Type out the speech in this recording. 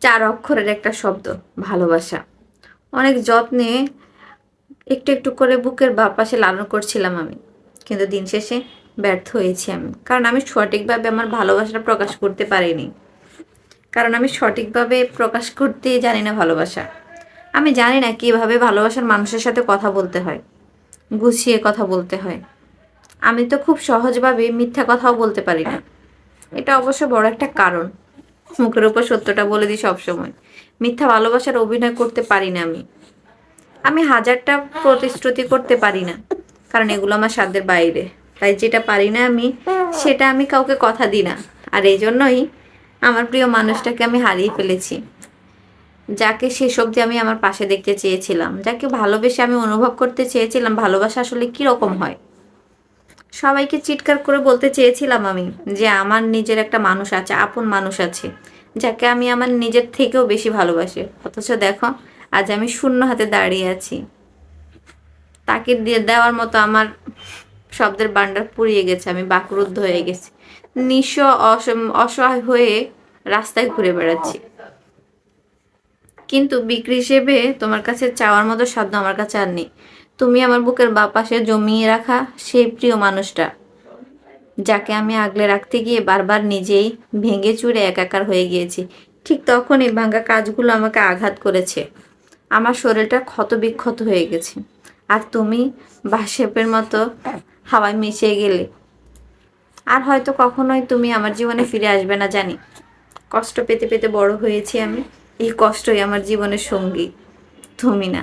4 অক্ষরের একটা শব্দ, ভালোবাসা। অনেক যত্নে একটু একটু করে বুকের বাঁ পাশে লালন করছিলাম আমি, কিন্তু দিন শেষে ব্যর্থ হয়েছি আমি, কারণ আমি সঠিকভাবে আমার ভালোবাসাটা প্রকাশ করতে পারিনি। কারণ আমি সঠিকভাবে প্রকাশ করতে জানি না ভালোবাসা। আমি জানি না কিভাবে ভালোবাসার মানুষের সাথে কথা বলতে হয়, গুছিয়ে কথা বলতে হয়। আমি তো খুব সহজভাবে মিথ্যা কথাও বলতে পারি না। এটা অবশ্য বড় একটা কারণ। মুখের উপর সত্যটা বলে দিই সবসময়। মিথ্যা ভালোবাসার অভিনয় করতে পারি না আমি। আমি হাজারটা প্রতিশ্রুতি করতে পারি না, কারণ এগুলো আমার সাধ্যের বাইরে। তাই যেটা পারি না আমি, সেটা আমি কাউকে কথা দিই না। আর এই জন্যই আমার প্রিয় মানুষটাকে আমি হারিয়ে ফেলেছি, যাকে শেষ অবধি আমি আমার পাশে দেখতে চেয়েছিলাম, যাকে ভালোবেসে আমি অনুভব করতে চেয়েছিলাম ভালোবাসা আসলে কিরকম হয়। সবাইকে চিৎকার করে বলতে চেয়েছিলাম আমি যে আমার নিজের একটা মানুষ আছে, আপন মানুষ আছে, যাকে আমি আমার নিজের থেকেও বেশি ভালোবাসি। অথচ দেখো, আজ আমি শূন্য হাতে দাঁড়িয়ে আছি। তাকে দিয়ে দেওয়ার মতো আমার শব্দের ভান্ডার ফুরিয়ে গেছে, আমি বাকরুদ্ধ হয়ে গেছি। নিঃস্ব অসহায় হয়ে রাস্তায় ঘুরে বেড়াচ্ছি। কিন্তু বিক্রি হিসেবে তোমার কাছে চাওয়ার মতো সাধ্য আমার কাছে আর নেই। তুমি আমার বুকের বাঁ পাশে জমিয়ে রাখা সেই প্রিয় মানুষটা, যাকে আমি আগলে রাখতে গিয়ে বারবার নিজেই ভেঙে চুরে একাকার হয়ে গিয়েছি। ঠিক তখনই ভাঙা কাজগুলো আমাকে আঘাত করেছে। আমার শরীরটা ক্ষত বিক্ষত হয়ে গেছে। আর তুমি বাঁশেপের মতো হাওয়ায় মিশে গেলে। আর হয়তো কখনোই তুমি আমার জীবনে ফিরে আসবে না জানি। কষ্ট পেতে পেতে বড় হয়েছি আমি। এই কষ্টই আমার জীবনের সঙ্গী, তুমি না।